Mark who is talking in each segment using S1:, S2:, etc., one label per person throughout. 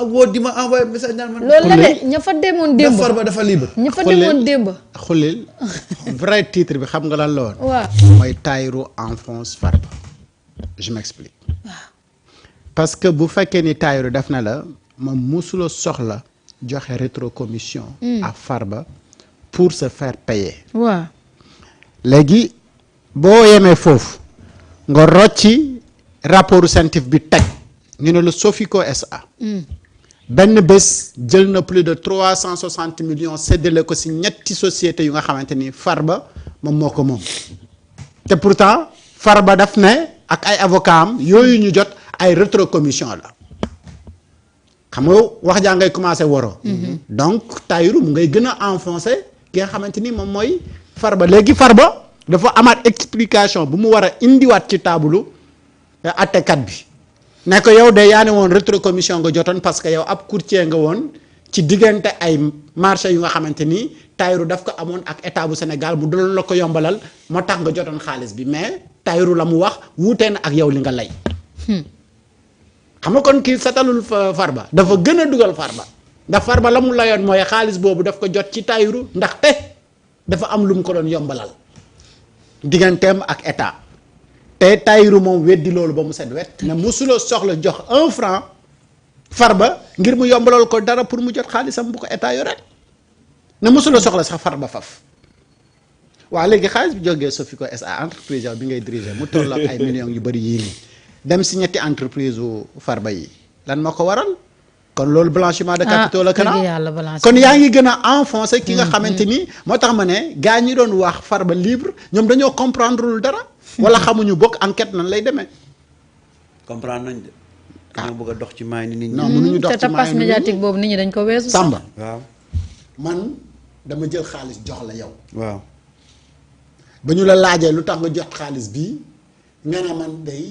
S1: woo di ma envoyé message naan man.
S2: loolu la de ña fa demoon démb.
S1: Farba dafa libre.
S2: ña fa demoon démb.
S3: xullil vrai titre bi xam nga lan la woon.
S2: waaw
S3: mooy Tahirou enfonce Farba. je m'explique.
S2: waaw.
S3: parce que bu fekkee ni Tahirou def na la moom musula soxla joxe rétrocommission à Farba pour se faire payer.
S2: waaw.
S3: léegi boo yemee foofu nga rocci rapport scientifique bi teg ñu ne la Sofico SA. benn bés jël na plus de 360 millions séddale ko ci ñetti sociétés yu nga xamante ni Farba moom moo ko moom te pourtant Farba daf ne ak ay avocat am yooyu ñu jot ay rétrocommission la xam nga wax jaa ngay commencé waroo. donc Tahirou mu ngay gën a enfoncé ki nga xamante ni moom mooy Farba léegi Farba dafa amaat explication bu mu war a indiwaat ci taabulu attekat bi ne ko yow de yaa ne woon rétrocommission nga jotoon parce que yow ab courtier nga woon ci diggante ay marché yu nga xamante ni Tahirou daf ko amoon ak état bu Sénégal mu doon la ko yombalal moo tax nga jotoon xaalis bi mais Tahirou la mu wax wuutee na ak yow li nga lay. xam nga kon kii satalul Farba dafa gën a dugal Farba ndax Farba la mu layoon mooy xaalis boobu daf ko jot ci Tahirou ndaxte dafa am lu mu ko doon yombalal digganteem ak état te Tahirou moom weddi loolu ba mu set wet ne musuloo soxla jox 1 franc Farba ngir mu yombalal ko dara pour mu jot xaalisam bu ko état yore ne musuloo soxla sax Farba faf waaw léegi xaalis bi jógee Sofico SA entreprise bi ngay diriger mu toll ak ay millions yu bëri yii nii dem si ñetti entreprise u Farba yi lan moo ko waral kon loolu blanchiment de capitaux la kana kon yaa ngi gën a enfoncé ki nga xamante ni moo tax ma ne gars ñi doon wax Farba libre ñoom dañoo comprendre lul dara wala xamuñu bokk enquête nan lay demee
S1: comprendre nañ de. dañoo bëgg a dox ci maay ni nit ñi.
S3: non mënuñu dox
S2: te
S3: ci
S2: tapas
S3: maay
S2: médiatique boobu nit ñi dañ ko weesu.
S3: Samba
S1: waaw.
S3: man dama jël xaalis jox la yow
S1: waaw.
S3: ba ñu la laajee lu tax nga jot xaalis bii nga ne man day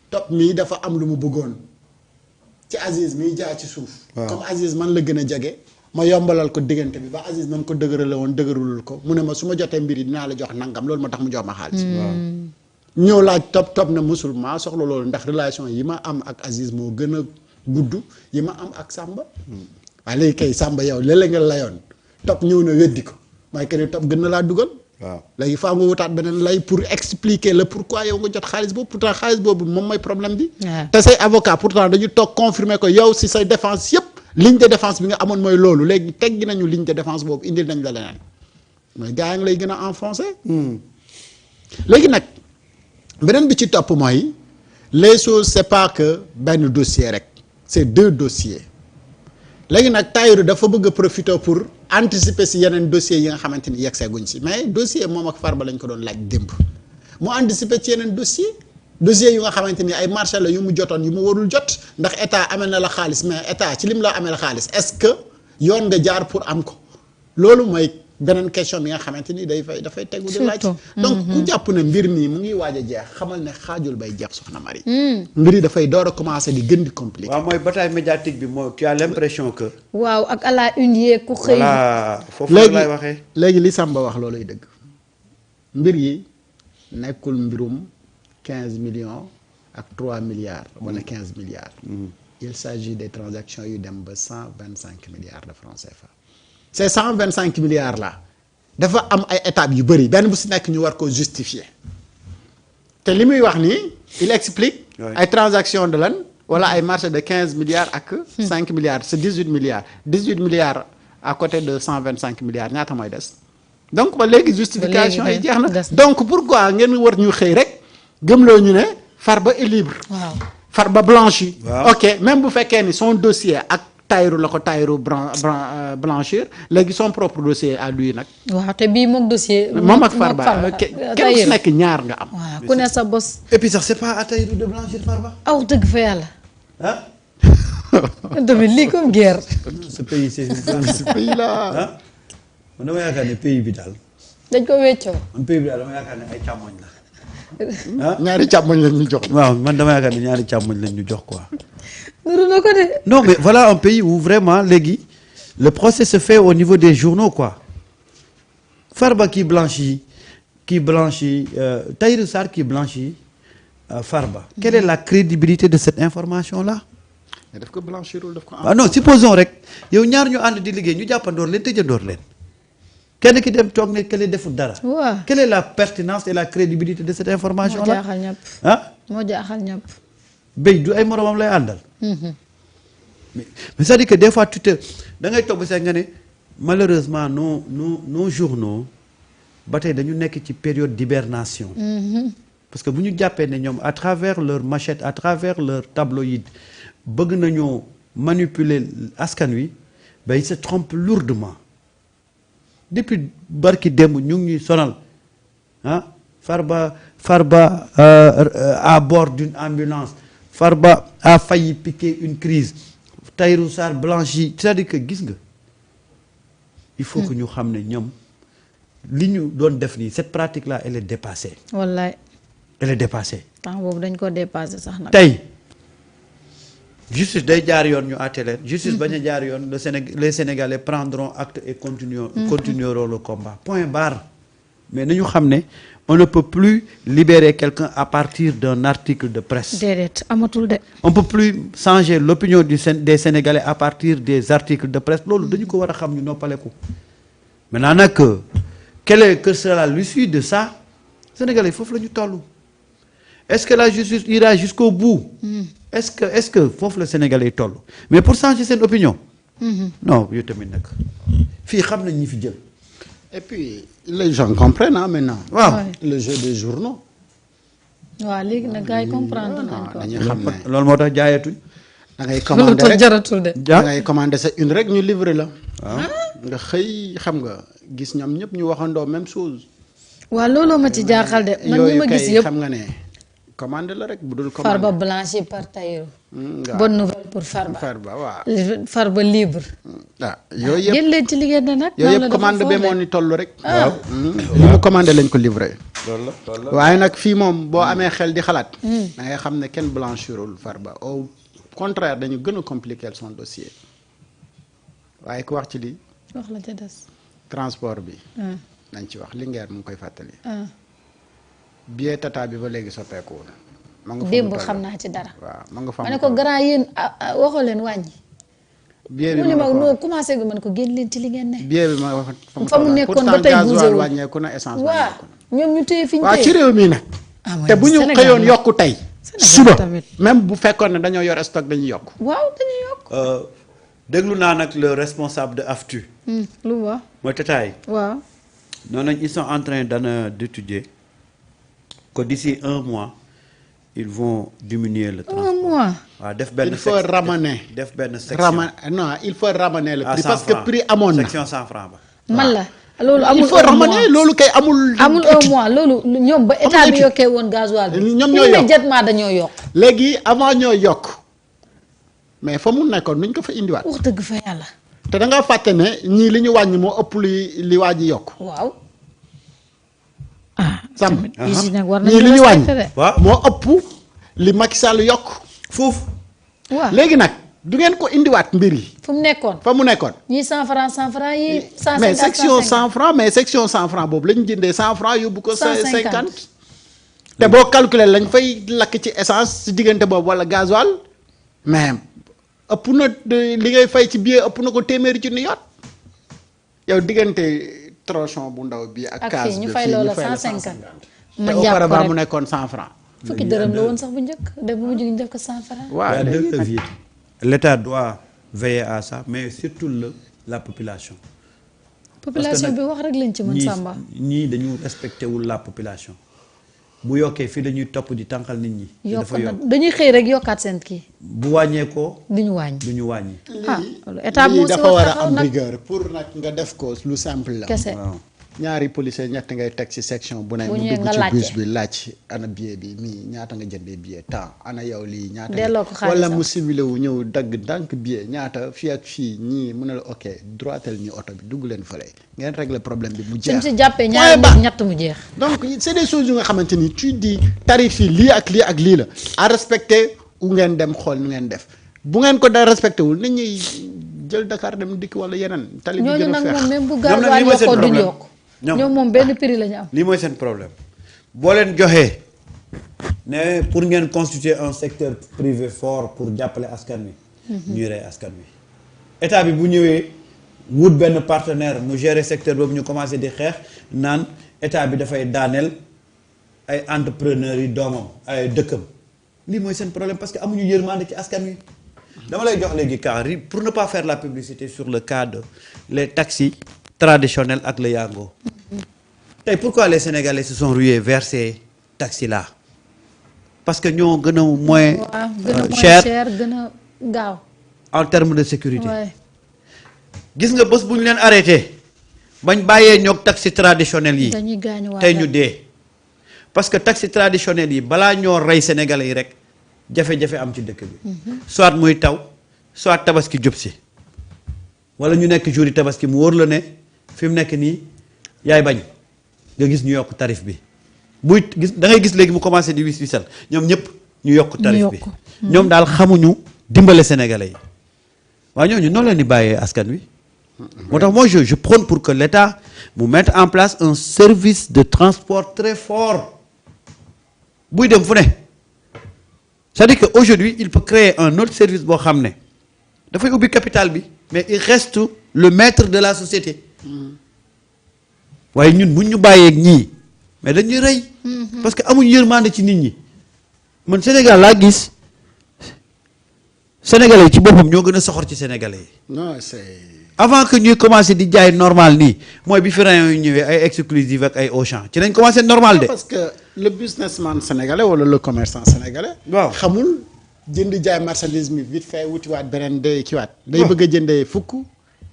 S3: Top mii dafa am lu mu bëggoon ci Aziz miy jaar ci suuf. comme Aziz man la gën a jege. ma yombalal ko diggante bi ba Aziz nan ko dëgërale woon dëgërulul ko mu ne ma su ma jotee mbir yi dinaa la jox nangam loolu moo tax mu jox ma xaalis. ñëw laaj Top ne musul maa soxla loolu ndax relation yi ma am ak Aziz moo gën a gudd yi ma am ak Samba. waaye léegi kay Samba yow léeg-léeg nga layoon Top ñëw na weddi ko mooy que ni Top gën na laa dugal. waaw léegi faa nga wutaat beneen lay pour expliquer le pourquoi yow nga jot xaalis boobu pourtant xaalis boobu moom mooy problème bi. te say avocat pourtant dañu toog confirmer ko yow si say défense yëpp ligne de défense bi nga amoon mooy loolu léegi teggi nañu ligne de défense boobu indil nañ la leneen mooy gars yi nga lay gën a enfoncé. léegi nag beneen bi ci topp mooy les choses c'est pas que benn dossier rek c'est 2 dossiers léegi nag Tahirou dafa bëgg a profiter pour. anticiper si yeneen dossiers yi nga xamante ni yeggseeguñ si mais dossier moom ak Farba lañ ko doon laaj démb mu anticiper ci yeneen dossiers yu nga xamante ni ay marché la yu mu jotoon yu mu warul jot ndax état amee na la xaalis mais état ci lim la amee la xaalis est-ce que yoon nga jaar pour am ko loolu mooy beneen question bi nga xamante ni dafay tegu di laaj donc ku jàpp ne mbir mi mu ngi waaj a jeex xamal ne xaajul bay jeex soxna Marie mbir yi dafay door a commencer di gën di compliqué.
S1: waaw mooy bataille médiatique bi mooy tu as l'impression que.
S2: waaw ak à la une yee ku xëy.
S1: voilà foofu la lay waxee.
S3: léegi li Samba wax looluy dëgg mbir yi nekkul mbirum 15 millions ak 3 milliards. wala 15 milliards. il s'agit des transactions yu dem ba 125 milliards de francs CFA. ces 125 milliards là dafa am ay étapes yu bëri benn bu si nekk ñu war ko justifier te li muy wax nii il explique. ay transactions de lan wala ay marché de 15 milliards ak. 5 milliards c'est 18 milliards 18 milliards à côté de 125 milliards ñaata mooy des. donc ba léegi justification yi jeex na donc pourquoi ngeen war ñu xëy rek gëmloo ñu ne Farba est libre. waaw Farba blanchi. ok même bu fekkee ni son dossier ak. Tahirou la ko Tahirou blanchir léegi son propre dossier à lui nag.
S2: waaw te bii moom dossier.
S3: moom ak Farba kenn ku nekk ñaar nga am.
S2: waaw ku ne sa bos.
S1: et puis sax c'est pas à Tahirou de blanchir Farba.
S2: aw dëgg fa yàlla.
S1: ah.
S2: tamit lii comme guerre.
S1: ce pays c'est ce pays là. ah man dama yaakaar ne pays bi daal.
S2: dañ ko weccoo.
S1: man pays bi daal dama yaakaar ne ay càmmoñ la.
S3: ah ñaari càmmoñ lañ ñu jox.
S1: waaw man dama yaakaar ne ñaari càmmoñ lañ ñu jox quoi.
S2: Non
S1: mais voilà un pays où vraiment léegi le procès se fait au niveau des journaux quoi. Farba qui blanchit Tahirou Sarr qui blanchit Farba. Quelle est la crédibilité de cette information là?
S3: mais daf ko blanchirul daf ko.
S1: ah non supposons rek yow ñaar ñu ànd di liggéey ñu jàppandoor leen tëjandoor leen kenn ki dem toog ne kële deful dara.
S2: waaw
S1: quelle est la pertinence et la crédibilité de cette information
S2: moo
S1: là
S2: jaaxal ñëpp.
S1: ah
S2: moo jaaxal ñëpp.
S1: béy du ay moromam lay àndal. mais c'est-à-dire que des fois tu te da ngay toog ba sax nga ne malheureusement nos journaux ba tey dañu nekk ci période d'hibernation. parce que bu ñu jàppee ne ñoom à travers leur machette à travers leur tabloïd bëgg nañoo manipuler askan wi ba ils se trompent lourdement depuis barki démb ñu ngi ñuy sonal ah Farba à bord d'une ambulance Farba a failli piquer une crise Tahirou Sarr blanchi c'est-à-dire que gis nga il faut que ñu xam ne ñoom li ñu doon def nii cette pratique là elle est dépassée.
S2: wallaay.
S1: elle est dépassée.
S2: temps boobu dañ ko dépassé sax nag.
S1: tey justice day jaar yoon ñu àtte leen justice bañ a jaar yoon les Sénégalais prendront acte et continueront le combat point barre. mais nañu xam ne on ne peut plus libérer quelqu'un à partir d'un article de presse.
S2: déedéet amatul de.
S1: on peut plus changer l'opinion des Sénégalais à partir des articles de presse loolu dañu ko war a xam ñu noppaleku. maintenant nag que sera l'issue de ça Sénégalais foofu la ñu toll. est-ce que la justice ira jusqu'au bout. est-ce que foofu la Sénégalais yi toll mais pour changer seen opinion. non yow tamit nag fii xam nañ ñi fi jël.
S3: et puis les gens comprennent maintenant.
S1: waaw
S3: le jeu des journaux.
S2: waaw léegi nag gars yi comprendre nañ ko.
S3: dañuy xam ne
S1: loolu moo tax jaayatuñ.
S3: da ngay commandé rek
S2: jaratul de.
S3: da ngay commandé sa une rek ñu livrer la. nga xëy xam nga gis ñoom ñëpp ñu waxandoo même chose.
S2: waaw looloo ma ci jaaxal de. man ñi ma gis
S3: yooyu
S2: yëpp
S3: xam nga ne commandé la rek bu dul commandé.
S2: Farba blanchi par Tahirou.
S3: waaw
S2: bonne nouvelle pour Farba.
S3: Farba waaw.
S2: Farba libre.
S3: ah yooyu yëpp
S2: génn leen ci liggéey na nag.
S3: yooyu yëpp commande ba moo ni toll rek. waaw li mu commandé lañ ko livré.
S1: loolu la
S3: waaye nag fii moom boo amee xel di xalaat. da ngay xam ne kenn blanchirul Farba au contraire dañu gën a compliquer son dossier waaye ku wax ci lii.
S2: wax la ca des.
S3: transport bi. nañ ci wax Linguère mu ngi koy fàttali. billet tata bi ba léegi soppeekuwul. ma nga fa
S2: démb xam naa ci dara.
S3: waaw ma nga fa
S2: ma ne ko grand yéen waxoo leen wàññi.
S3: billet bi
S2: mu ne
S3: ma
S2: ma
S3: nga
S2: noo commencé gu man ko génn leen ci li ngeen ne.
S3: billet bi ma
S2: fa mu nekkoon ba tey bougé
S3: gasoil
S2: wul.
S3: wàññeeku na essence
S2: waaw
S3: wàññeeku na.
S2: ñoom ñu téye fi ñu
S3: waaw
S2: téye.
S3: ci réew mi nag.
S2: ah mooy
S3: te bu ñu
S2: Sénégal
S3: xëyoon
S2: la.
S3: yokku tey.
S2: Sénégal
S3: suba
S2: tamit.
S3: même bu fekkoon ne dañoo yor stock dañuy yokk.
S2: waaw dañuy yokk.
S1: déglu naa nag le responsable de AFTU.
S2: lu wax
S1: mooy tataay.
S2: waaw.
S1: non nañ ils sont en train d'étudier que d'ici 1 mois ils vont diminuer le transport.
S2: 1 mois.
S1: waaw def benn
S3: il faut ramener.
S1: def benn section.
S3: non il faut ramener le
S1: à
S3: prix
S1: 100
S3: parce que
S1: francs.
S3: prix amoon na.
S1: section 100 francs ba.
S2: man la loolu amul
S3: il faut
S2: 1
S3: ramener
S2: mois.
S3: loolu kay amul.
S2: amul 1 mois loolu ñoom ba état bi
S3: étude.
S2: yokkee woon gasoil bi.
S3: ñoom ñoo yokk
S2: immédiatement dañoo yokk.
S3: léegi avant ñoo yokk mais fa mu nekkoon nuñ ko fa indiwaat.
S2: wax dëgg fa yàlla.
S3: te da nga fàtte ne ñii li ñu wàññi moo ëpp li waa ji yokk.
S2: waaw. ah.
S3: Sam
S2: yi nag war
S3: ñii
S2: nañu
S3: li ñu
S2: respecté de.
S3: wàññi.
S1: waaw
S3: moo ëpp li Macky Sall yokk.
S1: foofu.
S2: waaw
S3: léegi nag du ngeen ko indiwaat mbir yi
S2: fu mu nekkoon.
S3: fa mu nekkoon.
S2: ñii 100 francs 100 francs yii. 150
S3: mais section
S2: 150.
S3: 100 francs mais section 100 francs boobu la ñu jëndee 100 francs yóbbu ko.
S2: 150
S3: 50 te boo calculer lañ fay lakk ci essence ci diggante boobu wala gasoil mais ëpp na li ngay fay ci billet ëpp na ko téeméeri ci nu yoot yow diggante tronçon bu ndaw bi ak.
S2: ak
S3: case
S2: fii
S3: bi
S2: ñu fay
S3: fii
S2: loola
S3: ñu fay la
S2: 150.
S3: 150
S2: ma
S3: te
S2: jàpp ko
S3: auparavant mu
S2: rek
S3: nekkoon 100 francs.
S2: fukki dërëm la woon sax bu njëkk de bu mujj gi ñu def ko 100 francs.
S3: waaw léegi nag
S1: l'État doit veiller à ça mais surtout la population.
S2: population bi wax rek lañ ci mën Samba.
S1: ñii dañu respecté wul la population bu yokkee fii dañuy topp di tànqal nit ñi.
S2: yokk
S1: dafa
S2: na
S1: yokk
S2: dañuy xëy rek yokkaat seen kii.
S1: bu wàññeekoo
S2: du ñu wàññi.
S1: du ñu wàññi.
S2: ah loolu état
S3: lii
S2: moo si
S3: dafa war a
S2: taxaw
S3: am
S2: nag
S3: rigueur pour nag nga def ko lu simple la.
S2: kese.
S1: waaw
S3: ñaari policier ñett ngay teg ci section bu ne
S2: Bu
S3: mu
S2: ñëwee
S3: dugg
S2: nga
S3: ci
S2: laajte.
S3: bus bi laaj ana billet bi mii ñaata nga jëndee billet temps ana yow lii ñaata
S2: Delloo ko xaalisam.
S3: wala mu simulé wu ñëw dagg ndànk billet ñaata fii ak fii ñii mu ne la ok droitel ñi oto bi dugg leen fële ngeen régler problème bi mu
S2: suñ
S3: jeex
S2: si jàppee
S3: Point
S2: ñaari
S3: barre.
S2: nit ñett mu jeex.
S3: donc c'est des choses yu nga xamante ni tu dis tarif yi lii ak lii ak lii la à respecter u ngeen dem xool nu ngeen def bu ngeen ko da respecté wul nit ñi jël Dakar dem dikk wala yeneen tali bi
S2: ñooñu
S3: gën a
S2: nag
S3: feex
S2: moom même bu
S1: ñoom nag
S2: gasoil
S1: lii mooy seen
S2: yokkoo duñ
S1: problème.
S2: yokk.
S1: ñoom
S2: ñoom moom benn prix la ñu am.
S1: lii mooy seen problème boo leen joxee ne pour ngeen constituer un secteur privé fort pour jàppale askan wi ñuy rey askan wi état bi bu ñëwee wut benn partenaire mu gérer secteur boobu ñu commencé di xeex naan état bi dafay daaneel ay entrepreneurs yi doomam ay dëkkam lii mooy seen problème parce que amuñu yërmande ci askan wi dama lay jox léegi cas pour ne pas faire la publicité sur le cas de les taxis traditionnels ak le Yango tey pourquoi les Sénégalais se sont rués vers ces taxis là parce que ñoo gën a moins cher
S2: gën a gaaw
S1: en termes de sécurité
S2: ouais.
S1: gis nga bés bu ñu leen arrêté bañ bàyyee ñoog taxi traditionnel yi
S2: dañuy gaañu
S1: tey ñu dee parce que taxi traditionnel yi balaa ñoo rey Sénégalais yi rek jafe-jafe am ci dëkk bi soit muy taw soit tabaski jub si wala ñu nekk jour yi tabaski mu wóor la ne fi mu nekk nii yaay bañ nga gis ñu yokk tarif bi buy gis da ngay gis léegi mu commencé di wis wisal ñoom ñëpp ñu yokk tarif bi ñoom daal xamuñu dimbale Sénégalais yi waaye ñooñu noonu la ni bàyyee askan wi moo tax moi je prône pour que l'État mu mette en place un service de transport très fort buy dem fu ne c'est-à-dire que aujourd'hui il peut créer un autre service boo xam ne dafay ubbi capital bi mais il reste le maître de la société waaye ñun buñ ñu bàyyeeg ñii mais dañuy rey parce que amuñ yërmande ci nit ñi man Sénégal laa gis Sénégalais yi ci boppam ñoo gën a soxor ci Sénégalais yi
S3: non c'est
S1: avant que ñuy commencer di jaay normal nii mooy bi fi rayon yu ñëwee ay exclusive ak ay Auchan ci nañ commencer normal de
S3: parce que le businessman sénégalais wala le commerçant sénégalais
S1: waaw
S3: xamul jënd jaay marchandise mi vite fait wutiwaat beneen day kiiwaat day bëgg a jëndee fukk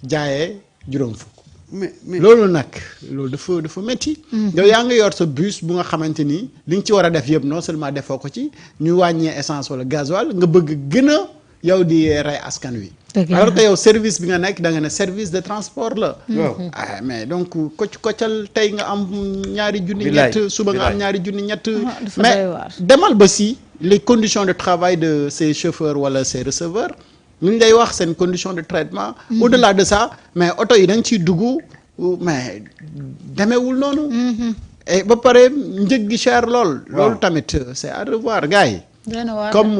S3: jaayee juróom fukk
S1: mais
S3: loolu nag loolu dafa métti yow yaa ngi yor sa bus bu nga xamante ni li nga ci war a def yëpp non seulement defoo ko ci ñu wàññee essence wala gasoil nga bëgg gën a yow di rey askan wi alors que yow service bi nga nekk da nga ne service de transport la ah mais donc koccal tey nga am ñaari junni ñett suba nga am ñaari junni ñett mais demal ba si les conditions de travail de ces chauffeurs wala ces receveurs ñu ngi lay wax seen condition de traitement au-delà de ça mais oto yi da nga ciy dugg mais demeewul noonu et ba pare njëg gi cher lool loolu tamit c'est à revoir gars yi comme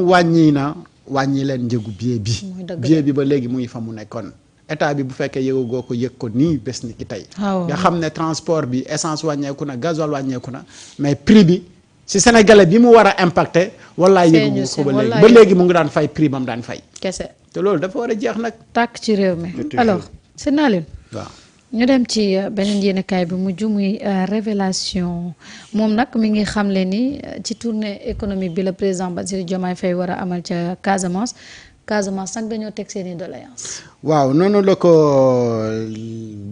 S3: wàññi leen njëgu billet bi ba léegi mu ngi fa mu nekkoon état bi bu fekkee yëgagoo ko yëg ko nii bés ni ki tey nga xam ne transport bi essence wàññeeku na gasoil wàññeeku na mais prix bi si sénégalais bi mu war a impacté wallaay yëgu ko ba léegi mu ngi daan fay prix ba mu daan fay
S2: kese
S3: te loolu dafa war a jeex nag
S2: tàkk ci réew mi alors c'est Naaline
S3: waaw
S2: ñu dem ci beneen yéenekaay bi mujj muy révélation moom nag mi ngi xamle ni ci tournée économique bi la président Bassirou Diomaye Faye war a amal ca Casamance nag dañoo teg seeni doléance
S3: waaw noonu la ko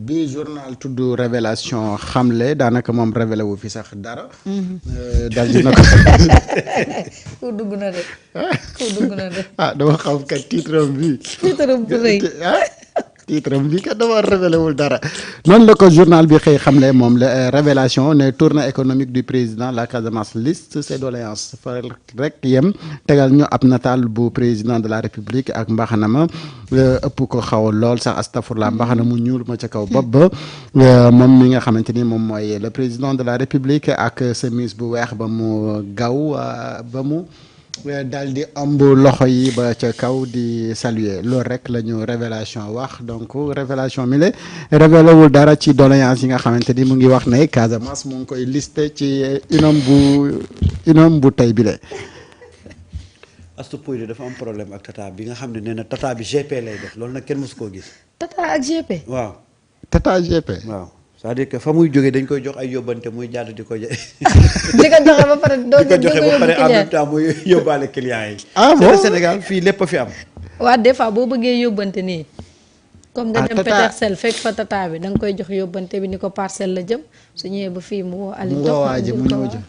S3: bi journal tudd révélation xamle daanaka moom révélé wu fi sax dara dal dina ko
S2: ku dugg na de
S3: ah dama xam kat titre bi
S2: bu rëy
S3: titre bi kat dama révélé wul dara noonu la ko journal bi xëy xamle moom la révélation ne tournée économique du président la Casamance liste ses doléances fa rek yem tegal ñu ab nataal bu président de la république ak mbaxana ma ëpp ko xaw lool sax astafurla mbaxana mu ñuul ma ca kaw bopp ba moom mi nga xamante ni moom mooy le président de la république ak chemise bu weex ba mu gaw ba mu daal di ëmb loxo yi ba ca kaw di saluer loolu rek la ñu révélation wax donc révélation mi la révélé wul dara ci doléance yi nga xamante ni mu ngi wax ne Casamance mu ngi koy listé ci unam bu tey bi le
S1: Astou Pouye dafa am problème ak tata bi nga xam ne nee na tata bi GP lay def loolu nag kenn mosu koo gis
S2: tata ak GP
S1: waaw
S3: tata GP
S1: waaw c'est-à-dire que fa muy jógee dañ koy jox ay yóbbante muy jàdd di ko joxe
S2: ba pare
S1: di ko joxe ba pare en même temps muy yóbbaale clients yi.
S3: ah bon
S1: Sénégal fii lépp a fi am.
S2: waaw des fois boo bëggee yóbbante nii. comme nga dem Petersen fekk fa tata bi da nga koy jox yóbbante bi ni ko parcelle la jëm su ñëwee ba fii mu woo Aliou.
S3: mu woo waa ji mu ñëw jëm.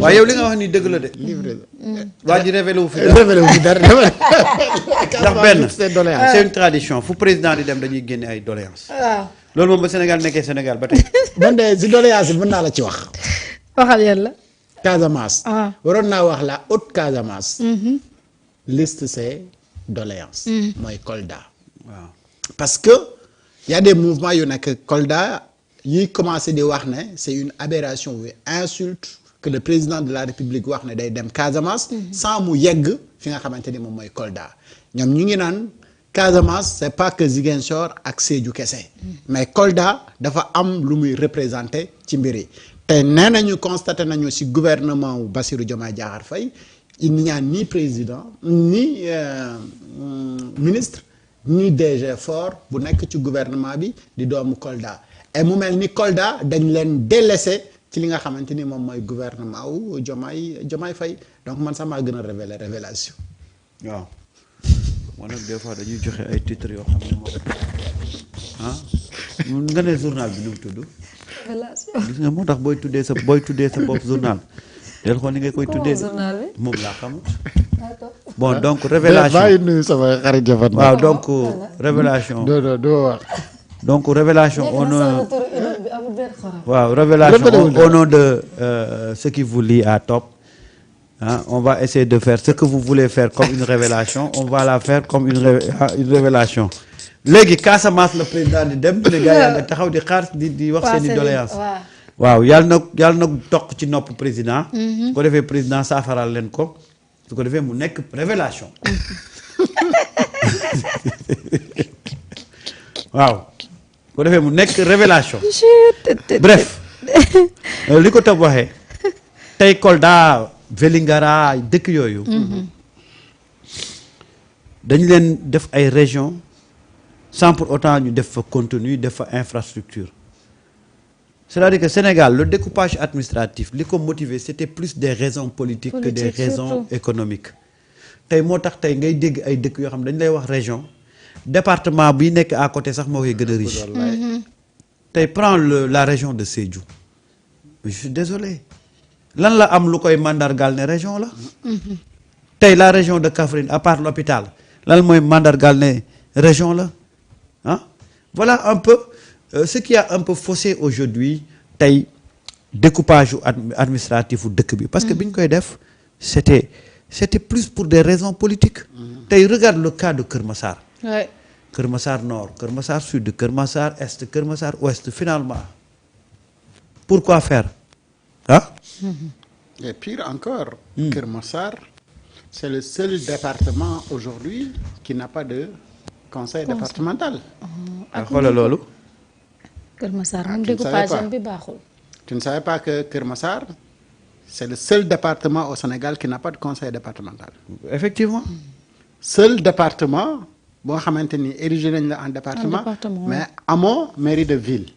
S1: waaw yow li nga wax ni dëgg la de.
S3: livré
S1: waa ji révélé wu fi
S3: dara
S1: ndax benn c'est une tradition fu président di dem dañuy génne ay doléances.
S2: waaw
S1: loolu moom ba Sénégal nekkee Sénégal ba tey.
S3: man de si doléance yi mën naa la ci wax.
S2: waxal yàlla.
S3: Casamance. waroon naa wax la haute Casamance. liste ses doléances. mooy Kolda.
S1: waaw
S3: parce que y a des mouvements yu nekk Kolda yuy commencé di wax ne c'est une aberration ou insulte que le président de la République wax ne day dem Casamance. sans mu yegg fi nga xamante ni moom mooy Kolda ñoom ñu ngi naan Casamance c'est pas que Ziguinchor ak Sédhiou kese mais Kolda dafa am lu muy représenter ci mbir yi te nee nañu constaté nañu ci gouvernement wu Bassirou Diomaye Diakhar Faye il n'y a ni président ni ministre ni DG fort bu nekk ci gouvernement bi di doomu Kolda et mu mel ni Kolda dañ leen délaissé ci li nga xamante ni moom mooy gouvernement wu Diomaye Faye donc man sax maa gën a révélation
S1: waaw moo nag des fois dañuy joxe ay titres yoo xam ne moom nga ne journal bi nu mu tudd gis nga moo tax booy tuddee sa bopp journal del xool ni nga koy tuddee moom laa xamut bon donc révélation
S3: bàyyi nuyu sama xarit Jafat
S1: waaw donc révélation
S3: doo wax
S1: donc révélation au nom waaw révélation au nom de ce qui vous lie à Top. On va essayer de faire ce que vous voulez faire comme une révélation on va la faire comme une révélation léegi Casamance le président di dem les gars yaa nga taxaw di xaar di wax seen i doléance waaw yàlla na toq ci nopp président su ko defee président saafaral leen ko su ko defee mu nekk révélation waaw su ko defee mu nekk révélation bref li ko Top waxee tey Kolda Vélingara dëkk yooyu dañu leen def ay régions sans pour autant ñu def fa contenu def fa infrastructure c'est-à-dire que Sénégal le découpage administratif li ko motiver c'était plus des raisons politiques que des raisons économiques tey moo tax tey ngay dégg ay dëkk yoo xam ne dañu lay wax région département bi nekk à côté sax moo koy gën a riche tey prends la région de Sédhiou mais je suis désolé lan la am lu koy mandargaal ne région la tey la région de Kaffrine à part l'hôpital lan mooy mandargaal ne région la voilà un peu ce qui a un peu faussé aujourd'hui tey découpage administratif u dëkk bi parce que bi ñu koy def c'était plus pour des raisons politiques tey regarde le cas de Kër Massar Kër Massar Nord Kër Massar Sud Kër Massar Est Kër Massar Ouest finalement pourquoi faire
S3: et pire encore Kër Massar c'est le seul département aujourd'hui qui n'a pas de conseil départemental
S1: xoolal loolu
S2: Kër Massar moom découpage bi baaxul
S3: tu ne savais pas que Kër Massar c'est le seul département au Sénégal qui n'a pas de conseil départemental
S1: effectivement
S3: seul département boo xamante ni érigé nañ la en département mais amoo mairie de ville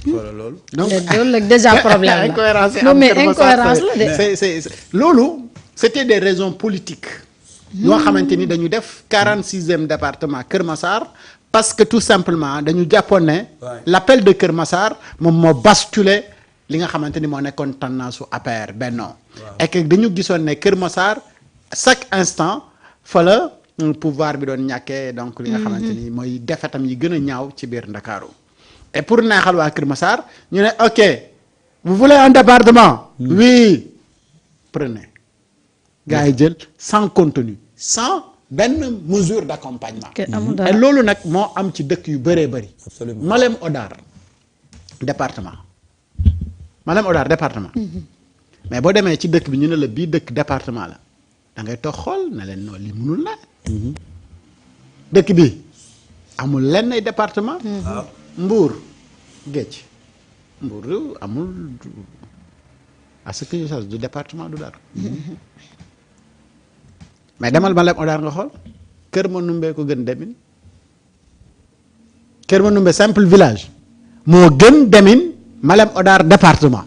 S1: xoolal loolu
S3: donc
S2: loolu la déjà problème la
S3: incohérence
S2: non mais incohérence la de
S3: c'est loolu c'était des raisons politiques yoo xamante ni dañu def 46e département Kër Massar parce que tout simplement dañu jàppoon ne l'appel de Kër Massar moom moo basculé li nga xamante ni moo nekkoon tendance su APR Benno et que dañu gisoon ne Kër Massar chaque instant fa la pouvoir bi doon ñàkkee donc li nga xamante ni mooy defetam yi gën a ñaaw ci biir Ndakaaru et pour neexal waa Kër Massar ñu ne ok vous voulez un département oui prenez gars yi jël sans contenu sans benn mesure d'accompagnement et loolu nag moo am ci dëkk yu bëree bëri Malem Hodar département mais boo demee ci dëkk bi ñu ne la bii dëkk département la da ngay toog xool na leen noonu li mënul la dëkk bi amul lenn ay département Mbour Géej Mbour amul à ce que je sache du département du dara mais demal Malem Hodar nga xool Kër Mandoumbe ko gën demin Kër Mandoumbe simple village moo gën demin Malem Hodar département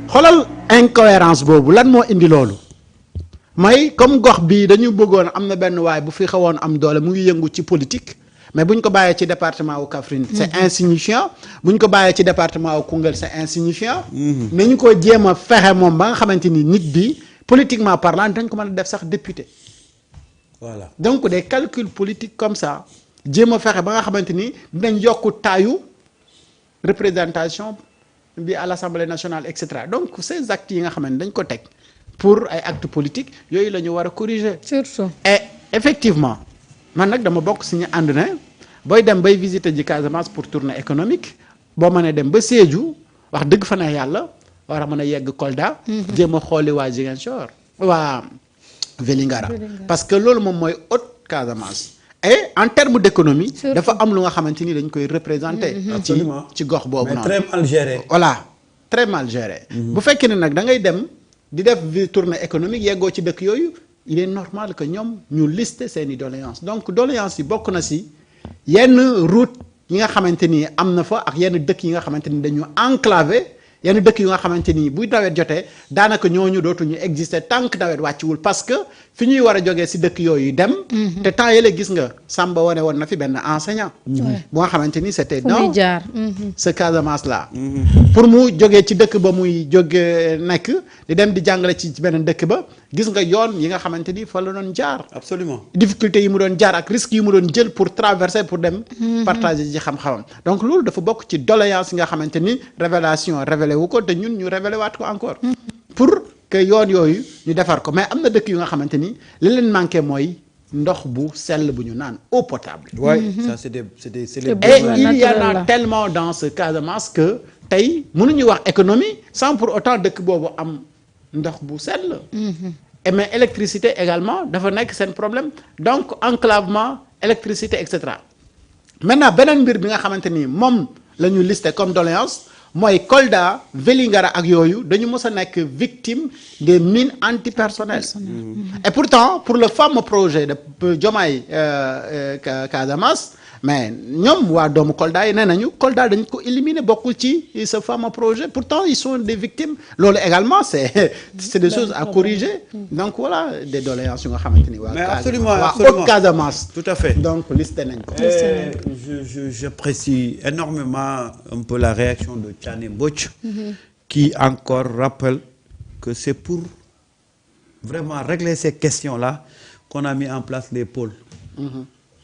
S3: xoolal incohérence boobu lan moo indi loolu mooy comme gox bii dañu bëggoon am na benn waay bu fi xawoon am doole mu ngi yëngu ci politique mais bu ñu ko bàyyee ci département wu Kaffrine c'est insignifiant bu ñu ko bàyyee ci département wu Koungheul c'est insignifiant nañu ko jéem a fexe moom ba nga xamante ni nit bi politiquement parlant dañ ko mën a def sax député
S1: voilà
S3: donc des calculs politiques comme ça jéem a fexe ba nga xamante ni dinañ yokk taayu représentation bi à l'Assemblée nationale et cetera donc ces actes yi nga xamante ni dañ ko teg pour ay actes politiques yooyu la ñu war a corriger
S2: surtout
S3: et effectivement man nag dama bokk si ñu ànd ne booy dem bay visiter ji Casamance pour tournée économique boo mënee dem ba Sédhiou wax dëgg fa ne yàlla war a mën a yegg Kolda jéem a xooli waa Ziguinchor waa Vélingara parce que loolu moom mooy haute Casamance. Et en termes d'économie
S2: Surtout.
S3: dafa am lu nga xamante ni dañ koy représenter.
S1: Absolument.
S3: ci gox boobu
S1: mais
S3: noonu.
S1: très mal géré.
S3: Voilà très mal géré. bu fekkee ne nag da ngay dem di def tournée économique yeggoo ci dëkk yooyu il est normal que ñoom ñu lister seeni doléances donc doléances yi bokk na si yenn route yi nga xamante ni am na fa ak yenn dëkk yi nga xamante ni dañu enclavé yenn dëkk yu nga xamante ni buy nawet jotee daanaka ñooñu dootuñu exister tant que nawet wàcciwul parce que fi ñuy war a jógee si dëkk yooyu dem. te temps yële gis nga Samba wane woon na fi benn enseignant. bu nga xamante ni c'était
S2: fu
S3: dans
S2: muy jaar.
S3: ce Casamance là. pour mu jógee ci dëkk ba muy jóge nekk di dem di jàngale ci beneen dëkk ba gis nga yoon yi nga xamante ni fa la doon jaar.
S1: absolument.
S3: difficulté yi mu doon jaar ak risques yi mu doon jël pour traverser pour dem. partager ci xam-xamam donc loolu dafa bokk ci doléance yi nga xamante ni révélation révélé wu ko te ñun ñu révélé waat ko encore. pour que yoon yooyu ñu defar ko mais am na dëkk yu nga xamante ni li leen manqué mooy ndox bu sell bu ñu naan eau potable.
S1: oui ça c'est les
S3: et
S2: besoin
S3: il y en
S2: naturel
S3: a
S2: la.
S3: tellement dans ce Casamance que tey mënuñu wax économie sans pour autant dëkk boobu am ndox bu sell. et mais électricité également dafa nekk seen problème donc enclavement électricité et cetera maintenant beneen mbir bi nga xamante ni moom la ñu listé comme doléance mooy Kolda Vélingara ak yooyu dañu mës a nekk victime des mines antipersonnelles. Et pourtant pour le fameux projet de Diomaye Casamance mais ñoom waa doomu Kolda yi nee nañu Kolda dañ ko éliminer bokkul ci ce fameux projet pourtant ils sont des victimes loolu également c'est des choses à corriger donc voilà des doléances yu nga xamante ni waa
S1: mais absolument
S3: waa
S1: absolument
S3: Haute Casamance
S1: tout à fait.
S3: donc listé nañ ko.
S1: J'apprécie énormément un peu la réaction de Thiané Mbodj qui encore rappelle que c'est pour vraiment régler ces questions-là qu'on a mis en place les pôles.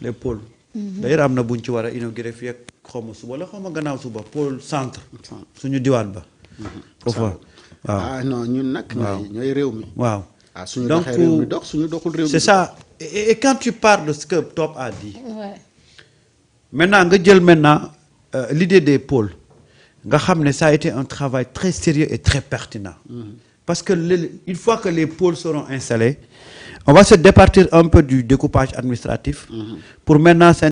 S1: Les pôles. D'ailleurs am na buñ ci war a inaugurer fii ak xaw ma suba la xaw ma gannaaw suba pôle centre. suñu diwaan ba. foofu waaw.
S3: ah non ñun nag. ñooy réew mi.
S1: waaw.
S3: ah suñu
S1: donc
S3: doxee réew mi dox suñu doxul réew mi.
S1: c'est ça et quand tu parles de ce que Top a dit.
S2: Ouais.
S1: Maintenant nga jël maintenant l'idée des pôles nga xam ne ça a été un travail très sérieux et très pertinent. Parce que une fois que les pôles seront installés on va se départir un peu du découpage administratif. Pour maintenant